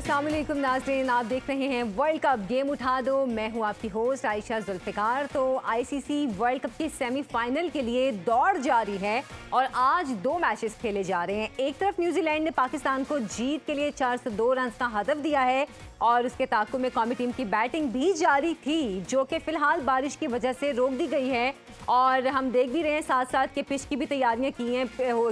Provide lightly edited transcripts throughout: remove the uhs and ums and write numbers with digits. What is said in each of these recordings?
अस्सलाम वालेकुम नाज़रीन, आप देख रहे हैं वर्ल्ड कप गेम उठा दो। मैं हूं आपकी होस्ट आयशा जुल्फ़िकार। तो आईसीसी वर्ल्ड कप के सेमीफाइनल के लिए दौड़ जारी है और आज दो मैचेस खेले जा रहे हैं। एक तरफ न्यूजीलैंड ने पाकिस्तान को जीत के लिए 402 रन का हदफ दिया है और उसके ताक़ुब में कौमी टीम की बैटिंग भी जारी थी, जो कि फ़िलहाल बारिश की वजह से रोक दी गई है। और हम देख भी रहे हैं साथ साथ के पिच की भी तैयारियाँ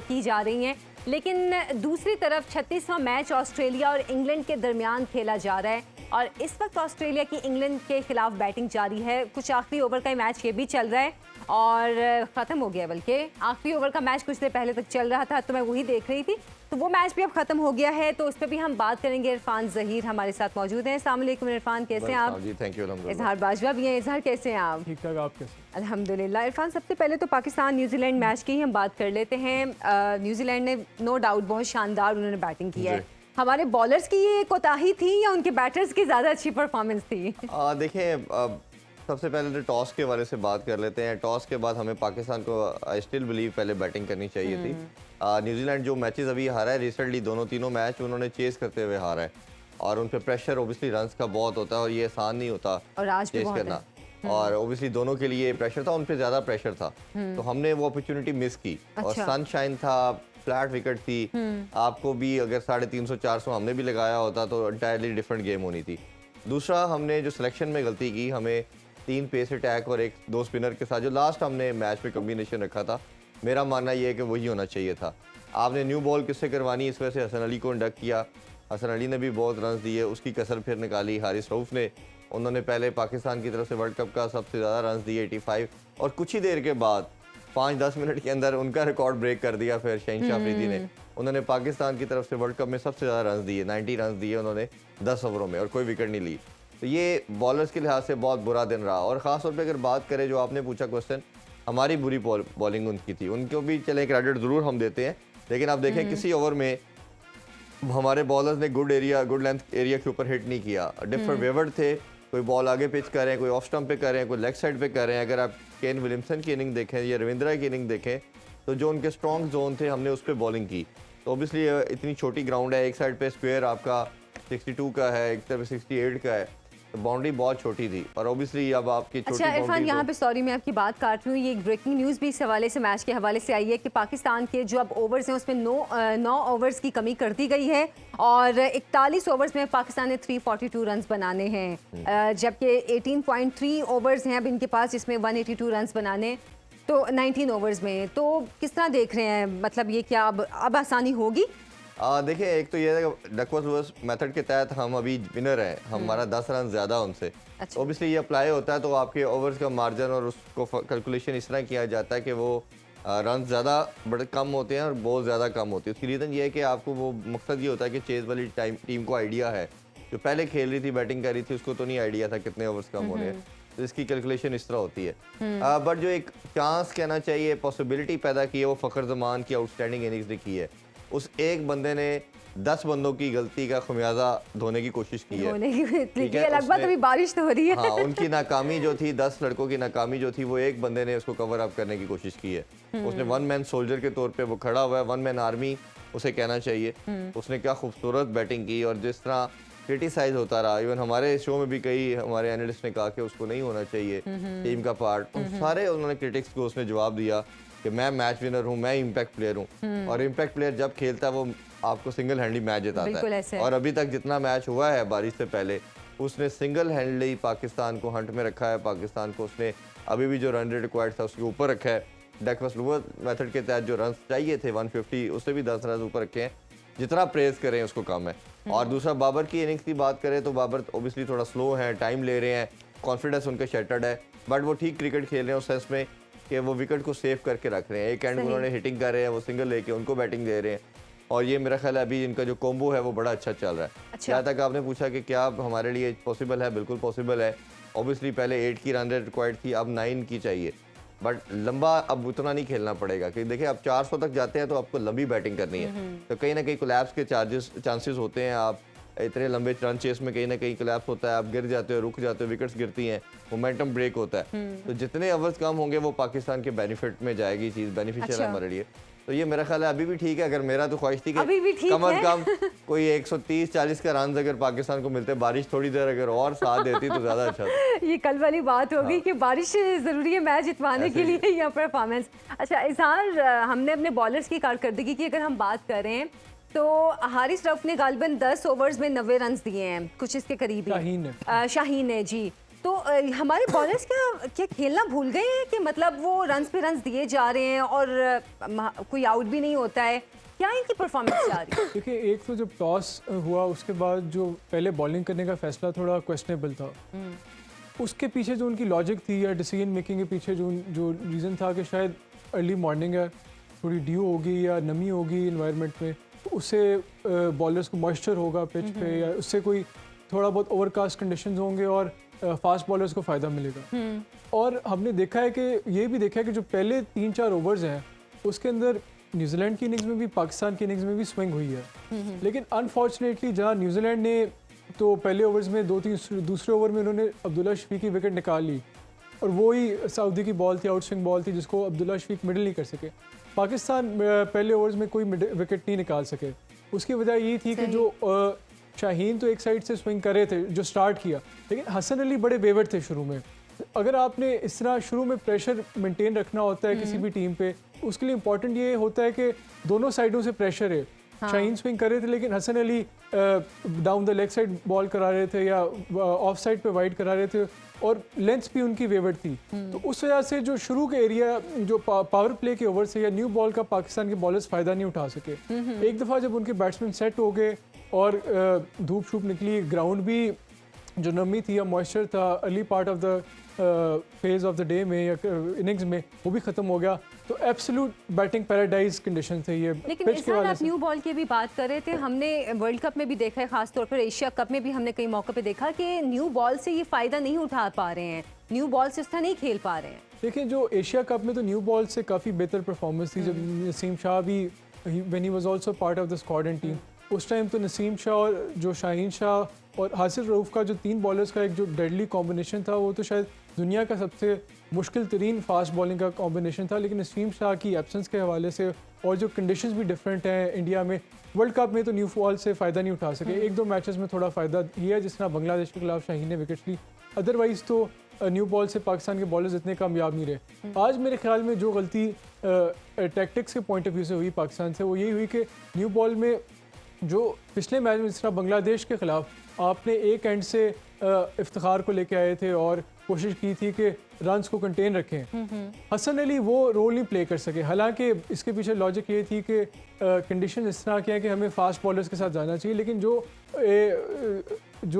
की जा रही हैं। लेकिन दूसरी तरफ 36वां मैच ऑस्ट्रेलिया और इंग्लैंड के दरमियान खेला जा रहा है और इस वक्त ऑस्ट्रेलिया की इंग्लैंड के खिलाफ बैटिंग जारी है। कुछ आखिरी ओवर का मैच ये भी चल रहा है और ख़त्म हो गया, बल्कि आखिरी ओवर का मैच कुछ देर पहले तक चल रहा था तो मैं वही देख रही थी। तो वो मैच भी अब ख़त्म हो गया है, तो उस पर भी हम बात करेंगे। इरफान ज़हीर हमारे साथ मौजूद हैं। अस्सलाम वालेकुम इरफान, कैसे हैं आप? जी थैंक यू। इजहार बाजवा भी हैं। इजहार कैसे हैं आप? ठीक ठाक, आप कैसे? अल्हम्दुलिल्लाह। इरफान, सबसे पहले तो पाकिस्तान न्यूजीलैंड मैच की ही हम बात कर लेते हैं। न्यूजीलैंड ने नो डाउट बहुत शानदार उन्होंने बैटिंग की है। हमारे बॉलर्स की ये कोताही थी या उनके बैटर्स की ज़्यादा अच्छी परफॉर्मेंस थी? देखें, सबसे पहले तो टॉस के बारे से बात कर लेते हैं। टॉस के बाद हमें पाकिस्तान को आई स्टिल बिलीव पहले बैटिंग करनी चाहिए थी। न्यूजीलैंड जो मैचेस अभी हारा है रिसेंटली, दोनों तीनों मैच उन्होंने चेस करते हुए हारा है और उन पे प्रेशर ओबियसली रन्स का बहुत होता है और ये आसान नहीं होता और आज चेस करना। और ओबियसली दोनों के लिए प्रेशर था, उन पे ज़्यादा प्रेशर था, तो हमने वो अपॉर्चुनिटी मिस की। और सनशाइन था, फ्लैट विकेट थी, आपको भी अगर 350-400 हमने भी लगाया होता तो एंटायरली डिफरेंट गेम होनी थी। दूसरा, हमने जो सिलेक्शन में गलती की, हमें 3 पेस अटैक और 1-2 स्पिनर के साथ जो लास्ट हमने मैच में कॉम्बिनेशन रखा था, मेरा मानना ये है कि वही होना चाहिए था। आपने न्यू बॉल किससे करवानी, इस वजह से हसन अली को इंडक्ट किया। हसन अली ने भी बहुत रन दिए, उसकी कसर फिर निकाली हारिस रऊफ ने। उन्होंने पहले पाकिस्तान की तरफ से वर्ल्ड कप का सबसे ज़्यादा रन दिए 85, और कुछ ही देर के बाद 5-10 मिनट के अंदर उनका रिकॉर्ड ब्रेक कर दिया फिर शहनशाह अफरीदी ने। उन्होंने पाकिस्तान की तरफ से वर्ल्ड कप में सबसे ज़्यादा रन दिए, 90 रन दिए उन्होंने 10 ओवरों में और कोई विकेट नहीं ली। तो ये बॉलर्स के लिहाज से बहुत बुरा दिन रहा। और ख़ास तौर पे अगर बात करें, जो आपने पूछा क्वेश्चन, हमारी बुरी बॉलिंग उनकी थी, उनको भी चले क्रेडिट ज़रूर हम देते हैं, लेकिन आप देखें किसी ओवर में हमारे बॉलर्स ने गुड लेंथ एरिया के ऊपर हिट नहीं किया। डिफरेंट वेवर्ड थे, कोई बॉल आगे पिच कर रहे हैं, कोई ऑफ स्टंप पे कर रहे हैं, कोई लेग साइड पे कर रहे हैं। अगर आप केन विलियमसन की इनिंग देखें या रविंद्रा की इनिंग देखें, तो जो उनके स्ट्रॉन्ग जोन थे हमने उस पर बॉलिंग की। तो ऑब्वियसली इतनी छोटी ग्राउंड है, एक साइड पे स्क्वायर आपका 62 का है, एक तरफ 68 का है, तो बाउंड्री बहुत छोटी थी और ऑब्वियसली अब आपकी छोटी। अच्छा इरफान, यहाँ पे सॉरी मैं आपकी बात काट रही हूँ, ये एक ब्रेकिंग न्यूज़ भी इस हवाले से, मैच के हवाले से आई है कि पाकिस्तान के जो अब ओवर्स हैं उसमें 9 ओवर्स की कमी कर दी गई है और 41 ओवर्स में पाकिस्तान ने 342 रन बनाने हैं, जबकि 18.3 ओवर्स हैं अब इनके पास, जिसमें 182 रन बनाने, तो 19 ओवर्स में। तो किस तरह देख रहे हैं, मतलब ये क्या अब आसानी होगी? देखिए, एक तो ये है कि डकवर्थ लुईस मेथड के तहत हम अभी विनर हैं, हमारा 10 रन ज़्यादा उनसे। अच्छा। ऑब्वियसली ये अप्लाई होता है तो आपके ओवर्स का मार्जिन और उसको कैलकुलेशन इस तरह किया जाता है कि वो रन ज़्यादा बड़े कम होते हैं और बॉल ज़्यादा कम होती है। उसकी रीज़न ये है कि आपको वो मकसद ये होता है कि चेज वाली टीम को आइडिया है, जो पहले खेल रही थी, बैटिंग कर रही थी, उसको तो नहीं आइडिया था कितने ओवर्स कम होने हैं, तो इसकी कैलकुलेशन इस तरह होती है। बट जो एक चांस कहना चाहिए, पॉसिबिलिटी पैदा की है, वो फ़खर जमान की आउटस्टैंडिंग इनिंग्स ने की है। उस एक बंदे ने 10 बंदों की गलती का खुमियाजा धोने की कोशिश की है। लगभग अभी बारिश तो हो रही है। हाँ, उनकी नाकामी जो थी, 10 लड़कों की नाकामी जो थी, वो एक बंदे ने उसको कवर अप करने की कोशिश की है। उसने वन मैन सोल्जर के तौर पे वो खड़ा हुआ है, वन मैन आर्मी उसे कहना चाहिए। उसने क्या खूबसूरत बैटिंग की और जिस तरह क्रिटिसाइज होता रहा, इवन हमारे शो में भी कई हमारे एनालिस्ट ने कहा कि उसको नहीं होना चाहिए टीम का पार्ट, सारे उन्होंने क्रिटिक्स को उसने जवाब दिया कि मैं मैच विनर हूँ, मैं इम्पैक्ट प्लेयर हूँ। और इम्पैक्ट प्लेयर जब खेलता है वो आपको सिंगल हैंडली मैच जिताता है। और अभी तक जितना मैच हुआ है बारिश से पहले, उसने सिंगल हैंडली पाकिस्तान को हंट में रखा है। पाकिस्तान को उसने अभी भी जो रन रेट रिक्वायर्ड था उसके ऊपर रखा है। डकवर्थ लुईस मेथड के तहत जो रन चाहिए थे 150, उससे भी 10 रन ऊपर रखे हैं। जितना प्रेस करें उसको कम है। और दूसरा, बाबर की इनिंग्स की बात करें तो बाबर ओबियसली थोड़ा स्लो है, टाइम ले रहे हैं, कॉन्फिडेंस उनका शैटर्ड है, बट वो ठीक क्रिकेट खेल रहे हैं उस सेंस में कि वो विकेट को सेव करके रख रहे हैं। एक एंड उन्होंने हिटिंग कर रहे हैं, वो सिंगल लेके उनको बैटिंग दे रहे हैं और ये मेरा ख्याल है अभी इनका जो कॉम्बो है वो बड़ा अच्छा चल रहा है। अच्छा। जहाँ तक आपने पूछा कि क्या हमारे लिए पॉसिबल है, बिल्कुल पॉसिबल है। ऑब्वियसली पहले 8 की रन रेट रिक्वायर्ड थी, अब 9 की चाहिए, बट लंबा अब उतना नहीं खेलना पड़ेगा क्योंकि देखिए अब 400 तक जाते हैं तो आपको लंबी बैटिंग करनी है, तो कहीं ना कहीं कोलैप्स के चांसेस होते हैं। आप इतने लंबे रन चेस में कहीं ना कहीं कोलैप्स होता है, आप गिर जाते हो, रुक जाते हो, विकेट्स गिरती हैं, मोमेंटम ब्रेक होता है। तो जितने ओवर्स कम होंगे वो पाकिस्तान के बेनिफिट में जाएगी चीज़, बेनिफिशियल है हमारे लिए। तो ये मेरा ख्याल है अभी भी ठीक है। अगर मेरा तो ख्वाहिश थी कि अभी भी ठीक कम है। अज कम कोई 130-40 का रन अगर पाकिस्तान को मिलते, बारिश थोड़ी देर अगर और साथ देती तो ज़्यादा अच्छा था। ये कल वाली बात होगी हाँ। कि बारिश ज़रूरी है मैच जितवाने के ऐसे ही लिए या परफॉर्मेंस। अच्छा इजहार, हमने अपने बॉलर्स की कारकर्दगी की अगर हम बात करें तो हारिस रऊफ ने गालिबन 10 ओवर्स में 90 रन दिए हैं, कुछ इसके करीब ही। शाहीन ने जी। तो हमारे बॉलर्स क्या खेलना भूल गए हैं कि मतलब वो रन्स पे रन्स दिए जा रहे हैं और कोई आउट भी नहीं होता है? क्या इनकी परफॉर्मेंस जा रही है? देखिए, एक तो जब टॉस हुआ उसके बाद जो पहले बॉलिंग करने का फैसला थोड़ा क्वेश्चनेबल था। उसके पीछे जो उनकी लॉजिक थी या डिसीजन मेकिंग के पीछे जो रीज़न था कि शायद अर्ली मॉर्निंग है, थोड़ी ड्यू होगी या नमी होगी इन्वायरमेंट में, तो उससे बॉलर्स को मॉइस्चर होगा पिच पे, या उससे कोई थोड़ा बहुत ओवरकास्ट कंडीशंस होंगे और फास्ट बॉलर्स को फ़ायदा मिलेगा। और हमने देखा है कि ये भी देखा है कि जो पहले 3-4 ओवर्स हैं उसके अंदर न्यूजीलैंड की इनिंग्स में भी पाकिस्तान की इनिंग्स में भी स्विंग हुई है। लेकिन अनफॉर्चुनेटली जहाँ न्यूजीलैंड ने तो पहले ओवर्स में 2-3 दूसरे ओवर में उन्होंने अब्दुल्ला शफीक की विकेट निकाल ली, और वो ही सऊदी की बॉल थी, आउट स्विंग बॉल थी जिसको अब्दुल्ला शफीक मिडिल नहीं कर सके। पाकिस्तान पहले ओवर्स में कोई विकेट नहीं निकाल सके। उसकी वजह ये थी कि जो शाहीन तो एक साइड से स्विंग कर रहे थे जो स्टार्ट किया, लेकिन हसन अली बड़े बेवर थे शुरू में। अगर आपने इस तरह शुरू में प्रेशर मेंटेन रखना होता है किसी भी टीम पे, उसके लिए इंपॉर्टेंट ये होता है कि दोनों साइडों से प्रेशर है। हाँ। शाहीन स्विंग कर रहे थे लेकिन Hasan Ali down the leg side ball करा रहे थे या ऑफ साइड पे वाइड करा रहे थे, और लेंथ्स भी उनकी वेवर्ड थी। तो उस वजह से जो शुरू के एरिया जो पावर प्ले के ओवर से या न्यू बॉल का पाकिस्तान के बॉलर्स फ़ायदा नहीं उठा सके। एक दफ़ा जब उनके बैट्समैन सेट हो गए और धूप शूप निकली, ग्राउंड भी जो नमी थी या मॉइस्चर था early part of the phase of the day में या इनिंग्स में, वो भी ख़त्म हो गया, तो एब्सोल्यूट बैटिंग पैराडाइज कंडीशन थे ये। लेकिन इस साल आप न्यू बॉल की भी बात कर रहे थे, हमने वर्ल्ड कप में भी देखा है, खासतौर पर एशिया कप में भी हमने कई मौक़ों पे देखा कि न्यू बॉल से ये फ़ायदा नहीं उठा पा रहे हैं, न्यू बॉल से इस तरह नहीं खेल पा रहे हैं। देखिए, जो एशिया कप में तो न्यू बॉल से काफ़ी बेहतर परफॉर्मेंस थी। जब नसीम शाह भी when he was also part of the squad and team, उस टाइम तो नसीम शाह और जो शाहीन शाह और हासिल रऊफ का जो 3 बॉलर्स का एक जो डेडली कॉम्बिनेशन था, वो तो शायद दुनिया का सबसे मुश्किल तरीन फास्ट बॉलिंग का कॉम्बिनेशन था। लेकिन नसीम शाह की एब्सेंस के हवाले से और जो कंडीशंस भी डिफरेंट हैं इंडिया में, वर्ल्ड कप में तो न्यू बॉल से फ़ायदा नहीं उठा सके। 1-2 मैचेस में थोड़ा फ़ायदा दिया, जिस तरह बांग्लादेश के खिलाफ शाहीन ने विकेट ली, अदरवाइज़ तो न्यू बॉल से पाकिस्तान के बॉलर्स इतने कामयाब नहीं रहे। आज मेरे ख्याल में जो गलती टैक्टिक्स के पॉइंट ऑफ व्यू से हुई पाकिस्तान से, वो यही हुई कि न्यू बॉल में जो पिछले मैच में जिस तरह बांग्लादेश के खिलाफ आपने एक एंड से इफ्तिखार को लेके आए थे और कोशिश की थी कि रन्स को कंटेन रखें, हसन अली वो रोल नहीं प्ले कर सके। हालांकि इसके पीछे लॉजिक ये थी कि कंडीशन इस तरह की है कि हमें फास्ट बॉलर्स के साथ जाना चाहिए, लेकिन जो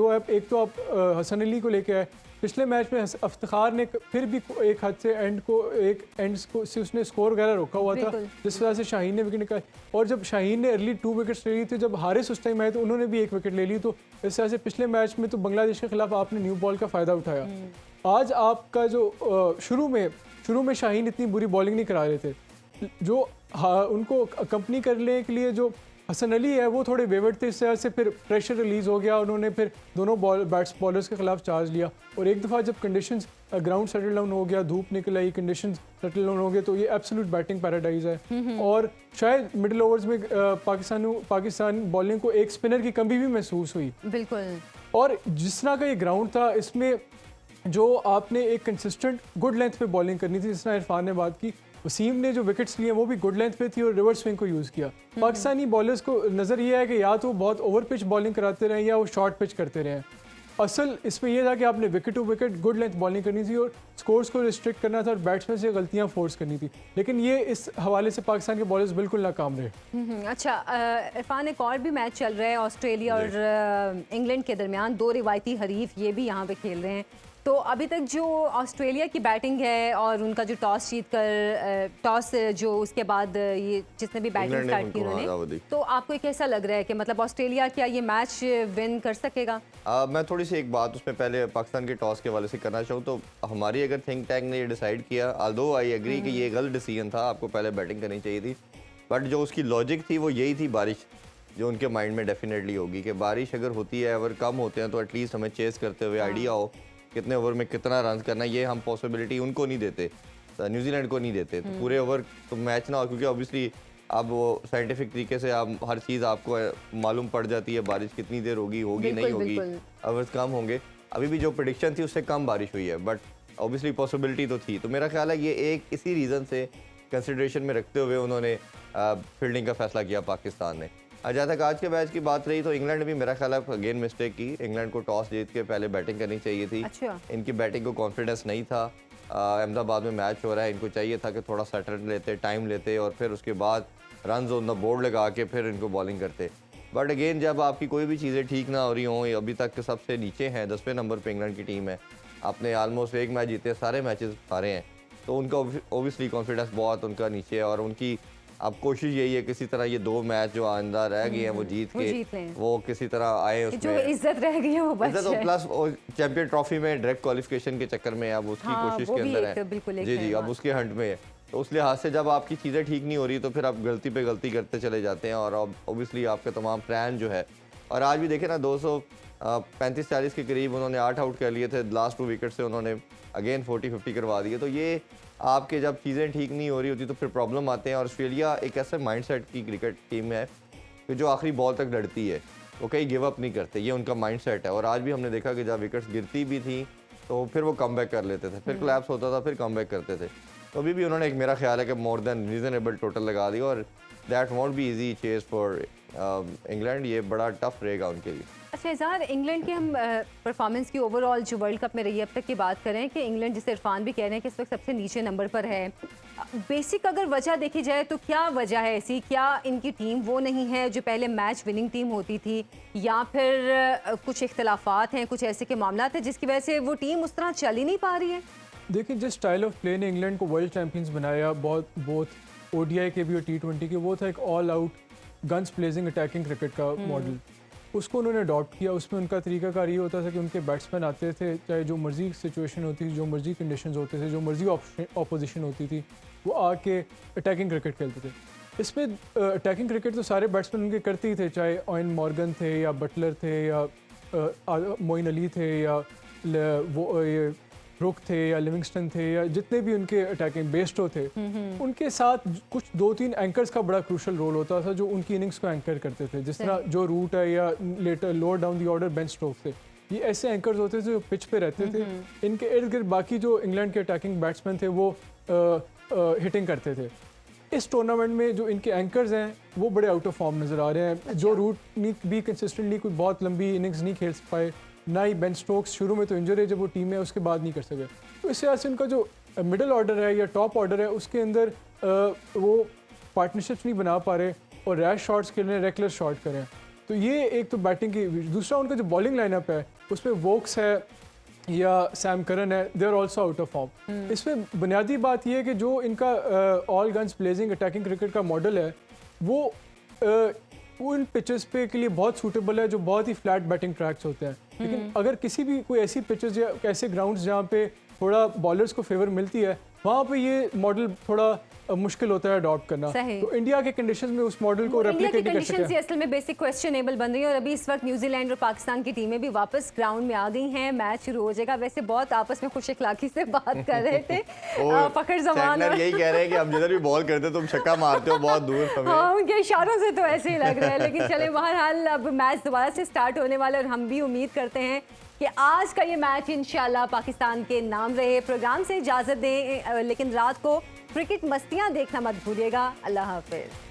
आप एक तो आप हसन अली को लेके आए, पिछले मैच में इफ्तिखार ने फिर भी एक हद से एक एंड से उसने स्कोर वगैरह रोका हुआ था, जिस वजह से शाहीन ने विकेट निकाली। और जब शाहीन ने अर्ली 2 विकेट्स ले ली थी, जब हारिस उस टाइम आए तो उन्होंने भी 1 विकेट ले ली। तो इस वजह से पिछले मैच में तो बांग्लादेश के खिलाफ आपने न्यू बॉल का फ़ायदा उठाया। आज आपका जो शुरू में शाहीन इतनी बुरी बॉलिंग नहीं करा रहे थे, जो उनको कंपनी करने के लिए जो हसन अली है वो थोड़े वेवर्ड थे, इस वजह से फिर प्रेशर रिलीज़ हो गया, उन्होंने फिर दोनों बॉलर्स के खिलाफ चार्ज लिया। और एक दफ़ा जब कंडीशंस ग्राउंड सेटल डाउन हो गया, धूप निकल आई, कंडीशंस सेटल डाउन हो गए, तो ये एब्सोल्यूट बैटिंग पैराडाइज है। और शायद मिडिल ओवर्स में पाकिस्तान बॉलिंग को एक स्पिनर की कमी भी महसूस हुई। बिल्कुल। और जिस तरह का ये ग्राउंड था, इसमें जो आपने एक कंसिस्टेंट गुड लेंथ पे बॉलिंग करनी थी, जिस तरह इरफान ने बात की, वसीम ने जो विकेट्स लिए वो भी गुड लेंथ पे थी और रिवर्स स्विंग को यूज़ किया। पाकिस्तानी बॉलर्स को नज़र ये है कि या तो बहुत ओवर पिच बॉलिंग कराते रहे या वो शॉर्ट पिच करते रहे। असल इसमें यह था कि आपने wicket to wicket good length bowling करनी थी और स्कोर्स को रिस्ट्रिक्ट करना था और बैट्समैन से गलतियां फोर्स करनी थी, लेकिन ये इस हवाले से पाकिस्तान के बॉलर्स बिल्कुल नाकाम रहे। अच्छा इरफान, एक और भी मैच चल रहा है ऑस्ट्रेलिया और इंग्लैंड के दरमियान, 2 रिवायती हरीफ ये भी यहाँ पे खेल रहे हैं। तो अभी तक जो ऑस्ट्रेलिया की बैटिंग है और उनका जो टॉस जो उसके बाद ये जिसने भी बैटिंग स्टार्ट की उन्होंने, तो आपको कैसा लग रहा है कि मतलब ऑस्ट्रेलिया क्या ये मैच विन कर सकेगा? मैं थोड़ी सी एक बात उसमें पहले पाकिस्तान के टॉस के हवाले से करना चाहूँ तो हमारी अगर थिंक टैंक ने ये डिसाइड किया, ऑल्दो आई एग्री कि ये गलत डिसीजन था, आपको पहले बैटिंग करनी चाहिए थी, बट जो उसकी लॉजिक थी वो यही थी, बारिश जो उनके माइंड में डेफिनेटली होगी कि बारिश अगर होती है, अगर कम होते हैं तो एटलीस्ट हमें चेस करते हुए आइडिया हो कितने ओवर में कितना रन करना है। ये हम पॉसिबिलिटी उनको नहीं देते, न्यूजीलैंड को नहीं देते, तो पूरे ओवर तो मैच ना हो, क्योंकि ऑब्वियसली अब वो साइंटिफिक तरीके से आप हर चीज़ आपको मालूम पड़ जाती है, बारिश कितनी देर होगी, होगी नहीं होगी, आवर्स कम होंगे। अभी भी जो प्रेडिक्शन थी उससे कम बारिश हुई है, बट ऑब्वियसली पॉसिबिलिटी तो थी। तो मेरा ख्याल है ये एक इसी रीज़न से कंसिडरेशन में रखते हुए उन्होंने फील्डिंग का फैसला किया पाकिस्तान ने। जहाँ तक आज के मैच की बात रही तो इंग्लैंड ने भी मेरा ख्याल है अगेन मिस्टेक की। इंग्लैंड को टॉस जीत के पहले बैटिंग करनी चाहिए थी। अच्छा। इनकी बैटिंग को कॉन्फिडेंस नहीं था। अहमदाबाद में मैच हो रहा है, इनको चाहिए था कि थोड़ा सेटल लेते, टाइम लेते और फिर उसके बाद रन ऑन द बोर्ड लगा के फिर इनको बॉलिंग करते। बट अगेन जब आपकी कोई भी चीज़ें ठीक ना हो रही हों, अभी तक सबसे नीचे हैं, 10वें नंबर पे इंग्लैंड की टीम है, आपने ऑलमोस्ट एक मैच जीते, सारे मैचेस हारे हैं, तो उनका ओबियसली कॉन्फिडेंस बहुत उनका नीचे है। और उनकी अब कोशिश यही है किसी तरह ये 2 मैच जो आइंदा रह गए हैं वो जीत के वो किसी तरह आए उसमें जो इज्जत रह गई है वो बच जाए। इज्जत प्लस चैंपियन ट्रॉफी में डायरेक्ट क्वालिफिकेशन के चक्कर में अब उसकी कोशिश के अंदर है। जी जी, अब उसके हंट में है। तो उस लिहाज से जब आपकी चीज़ें ठीक नहीं हो रही तो फिर आप गलती पे गलती करते चले जाते हैं और अब ऑब्वियसली आपके तमाम प्लान जो है। और आज भी देखें ना 235-40 के करीब उन्होंने 8 आउट कर लिए थे, लास्ट 2 विकेट से उन्होंने अगेन 40-50 करवा दिए। तो ये आपके जब चीज़ें ठीक नहीं हो रही होती तो फिर प्रॉब्लम आते हैं। और ऑस्ट्रेलिया एक ऐसे माइंडसेट की क्रिकेट टीम है कि जो आखिरी बॉल तक लड़ती है, वो कहीं गिव अप नहीं करते, ये उनका माइंडसेट है। और आज भी हमने देखा कि जब विकेट्स गिरती भी थी तो फिर वो कम बैक कर लेते थे, फिर कोलैप्स होता था, फिर कम बैक करते थे। तो अभी भी उन्होंने एक मेरा ख्याल है कि मोर देन रीजनेबल टोटल लगा दिया और that won't be easy chase for England. ये बड़ा टफ रहेगा उनके लिए। अच्छा इज़हार, इंग्लैंड की हम परफॉर्मेंस की ओवरऑल जो वर्ल्ड कप में रही है अब तक की बात करें कि इंग्लैंड, जिसे इरफान भी कह रहे हैं कि इस वक्त सबसे नीचे नंबर पर है, बेसिक अगर वजह देखी जाए तो क्या वजह है ऐसी? क्या इनकी टीम वो नहीं है जो पहले मैच विनिंग टीम होती थी, या फिर कुछ इख्तलाफात हैं, कुछ ऐसे के मामला हैं जिसकी वजह से वो टीम उस तरह चल ही नहीं पा रही है? देखिए, जिस स्टाइल ऑफ प्ले ने इंग्लैंड को वर्ल्ड चैंपियंस बनाया, बहुत ओडीआई के भी और T20 के, वो था एक all out guns blazing attacking cricket का मॉडल। उसको उन्होंने अडॉप्ट किया। उसमें उनका तरीकाकार ये होता था कि उनके बैट्समैन आते थे, चाहे जो मर्जी सिचुएशन होती थी, जो मर्जी कंडीशंस होते थे, जो मर्जी ऑपोजिशन होती थी, वो आके अटैकिंग क्रिकेट खेलते थे। इसमें अटैकिंग क्रिकेट तो सारे बैट्समैन उनके करते ही थे, चाहे ऑयन मॉर्गन थे या बटलर थे या मोइन अली थे या वो ये रुक थे या लिविंगस्टन थे या जितने भी उनके अटैकिंग बेस्टो थे, उनके साथ कुछ 2-3 एंकर्स का बड़ा क्रूशल रोल होता था जो उनकी इनिंग्स को एंकर करते थे, जिस तरह जो रूट है या later lower down the order Ben Stokes थे। ये ऐसे एंकर्स होते थे जो पिच पे रहते थे। इनके इर्द गिर्द बाकी जो इंग्लैंड के अटैकिंग बैट्समैन थे वो हिटिंग करते थे। इस टूर्नामेंट में जो इनके एंकर्स हैं वो बड़े आउट ऑफ फॉर्म नज़र आ रहे हैं। अच्छा। जो रूट भी कंसिस्टेंटली कोई बहुत लंबी इनिंग्स नहीं खेल पाए, ना ही बेन स्टोक्स शुरू में तो इंजर है जब वो टीम में, उसके बाद नहीं कर सके। तो इस वजह से उनका जो मिडिल ऑर्डर है या टॉप ऑर्डर है उसके अंदर वो पार्टनरशिप्स नहीं बना पा रहे और रैश शॉट्स खेल रहे हैं, रेकलेस शॉट करें। तो ये एक तो बैटिंग की। दूसरा उनका जो बॉलिंग लाइनअप है उसमें वोक्स है या सैम करन है, they are also out of form. इसमें बुनियादी बात यह है कि जो इनका all guns blazing attacking cricket का मॉडल है वो उन पिचेस पे के लिए बहुत सूटेबल है जो बहुत ही फ्लैट बैटिंग ट्रैक्स होते हैं। लेकिन अगर किसी भी कोई ऐसी पिचेस या ऐसे ग्राउंड्स जहाँ पे थोड़ा बॉलर्स को फेवर मिलती है, वहाँ पे ये मॉडल थोड़ा मुश्किल होता है अडॉप्ट करना। तो इंडिया के कंडीशंस में उस मॉडल को रेप्लिकेट नहीं कर सके। असल में बेसिक क्वेश्चनेबल बन रही है और अभी इस वक्त न्यूजीलैंड और पाकिस्तान की टीमें भी वापस ग्राउंड में आ गई हैं, मैच शुरू हो जाएगा। वैसे बहुत आपस में खुश इखलाकी से बात कर रहे थे फखर जमान, यही कह रहे हैं कि हम जिधर भी बॉल करते तुम छक्का मारते हो बहुत दूर हमें। हाँ, उनके इशारों से तो ऐसे ही लग रहा है। लेकिन चले बहरहाल अब मैच दोबारा से स्टार्ट होने वाला है और हम भी उम्मीद करते हैं कि आज का ये मैच इंशाल्लाह पाकिस्तान के नाम रहे। प्रोग्राम से इजाज़त दें, लेकिन रात को क्रिकेट मस्तियाँ देखना मत भूलिएगा। अल्लाह हाफिज़।